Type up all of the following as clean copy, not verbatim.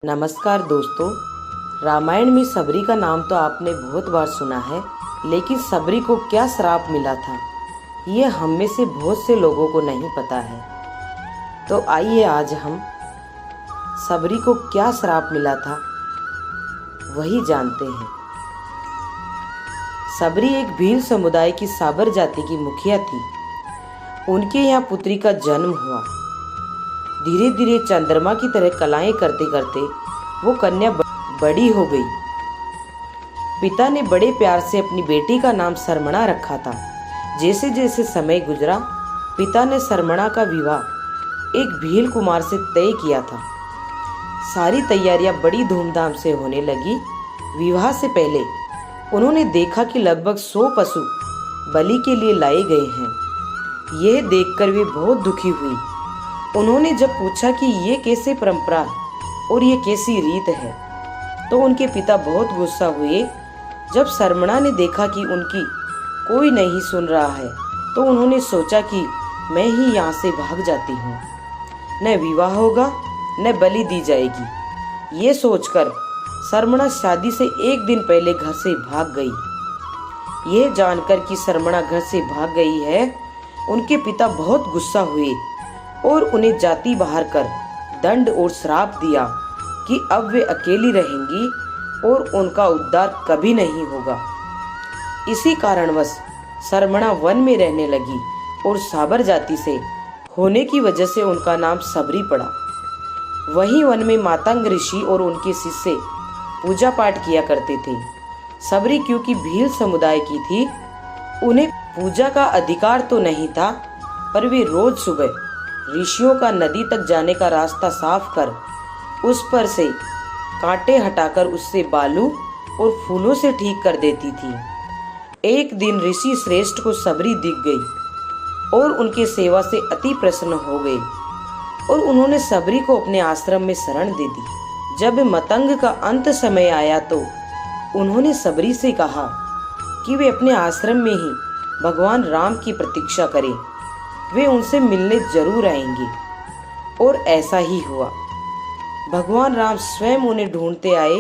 नमस्कार दोस्तों। रामायण में सबरी का नाम तो आपने बहुत बार सुना है, लेकिन सबरी को क्या श्राप मिला था ये हम में से बहुत से लोगों को नहीं पता है। तो आइए आज हम सबरी को क्या श्राप मिला था वही जानते हैं। सबरी एक भील समुदाय की साबर जाति की मुखिया थी। उनके यहाँ पुत्री का जन्म हुआ। धीरे धीरे चंद्रमा की तरह कलाएं करते करते वो कन्या बड़ी हो गई। पिता ने बड़े प्यार से अपनी बेटी का नाम सरमणा रखा था। जैसे जैसे समय गुजरा, पिता ने सरमणा का विवाह एक भील कुमार से तय किया था। सारी तैयारियां बड़ी धूमधाम से होने लगी। विवाह से पहले उन्होंने देखा कि लगभग 100 पशु बलि के लिए लाए गए हैं। यह देखकर वे बहुत दुखी हुई। उन्होंने जब पूछा कि ये कैसे परंपरा और ये कैसी रीत है, तो उनके पिता बहुत गुस्सा हुए। जब सरमणा ने देखा कि उनकी कोई नहीं सुन रहा है, तो उन्होंने सोचा कि मैं ही यहाँ से भाग जाती हूँ। न विवाह होगा न बलि दी जाएगी। ये सोचकर सरमणा शादी से एक दिन पहले घर से भाग गई। यह जानकर कि सरमणा घर से भाग गई है, उनके पिता बहुत गुस्सा हुए और उन्हें जाति बाहर कर दंड और श्राप दिया कि अब वे अकेली रहेंगी और उनका उद्धार कभी नहीं होगा। इसी कारणवश सरमणा वन में रहने लगी और साबर जाति से होने की वजह से उनका नाम सबरी पड़ा। वहीं वन में मातंग ऋषि और उनके शिष्य पूजा पाठ किया करते थे। सबरी क्योंकि भील समुदाय की थी, उन्हें पूजा का अधिकार तो नहीं था, पर वे रोज सुबह ऋषियों का नदी तक जाने का रास्ता साफ कर उस पर से कांटे हटाकर उससे बालू और फूलों से ठीक कर देती थी। एक दिन ऋषि श्रेष्ठ को सबरी दिख गई और उनके सेवा से अति प्रसन्न हो गए और उन्होंने सबरी को अपने आश्रम में शरण दे दी। जब मतंग का अंत समय आया तो उन्होंने सबरी से कहा कि वे अपने आश्रम में ही भगवान राम की प्रतीक्षा करें। वे उनसे मिलने जरूर आएंगे। और ऐसा ही हुआ। भगवान राम स्वयं उन्हें ढूंढते आए।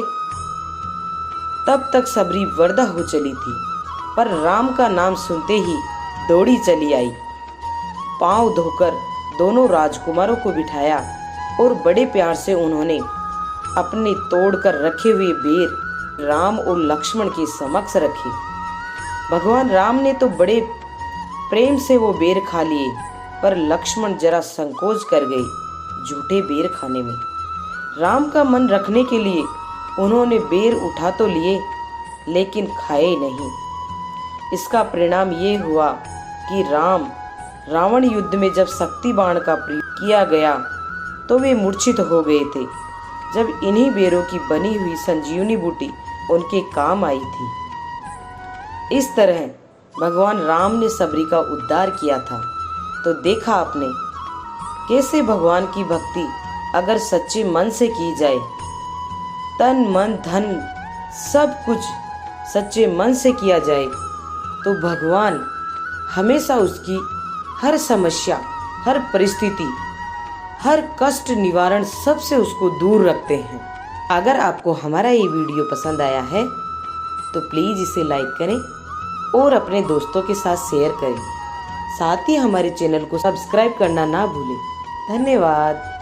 तब तक सबरी वर्दा हो चली थी, पर राम का नाम सुनते ही दौड़ी चली आई। पांव धोकर दोनों राजकुमारों को बिठाया और बड़े प्यार से उन्होंने अपने तोड़कर रखे हुए बेर राम और लक्ष्मण के समक्ष रखे। भगवान राम ने तो बड़े प्रेम से वो बेर खा लिए, पर लक्ष्मण जरा संकोच कर गए झूठे बेर खाने में। राम का मन रखने के लिए उन्होंने बेर उठा तो लिए, लेकिन खाए नहीं। इसका परिणाम ये हुआ कि रावण युद्ध में जब शक्ति बाण का प्रयोग किया गया तो वे मूर्छित हो गए थे। जब इन्हीं बेरों की बनी हुई संजीवनी बूटी उनके काम आई थी। इस तरह भगवान राम ने सबरी का उद्धार किया था। तो देखा आपने कैसे भगवान की भक्ति अगर सच्चे मन से की जाए, तन मन धन सब कुछ सच्चे मन से किया जाए, तो भगवान हमेशा उसकी हर समस्या, हर परिस्थिति, हर कष्ट निवारण सबसे उसको दूर रखते हैं। अगर आपको हमारा ये वीडियो पसंद आया है तो प्लीज़ इसे लाइक करें और अपने दोस्तों के साथ शेयर करें। साथ ही हमारे चैनल को सब्सक्राइब करना ना भूलें। धन्यवाद।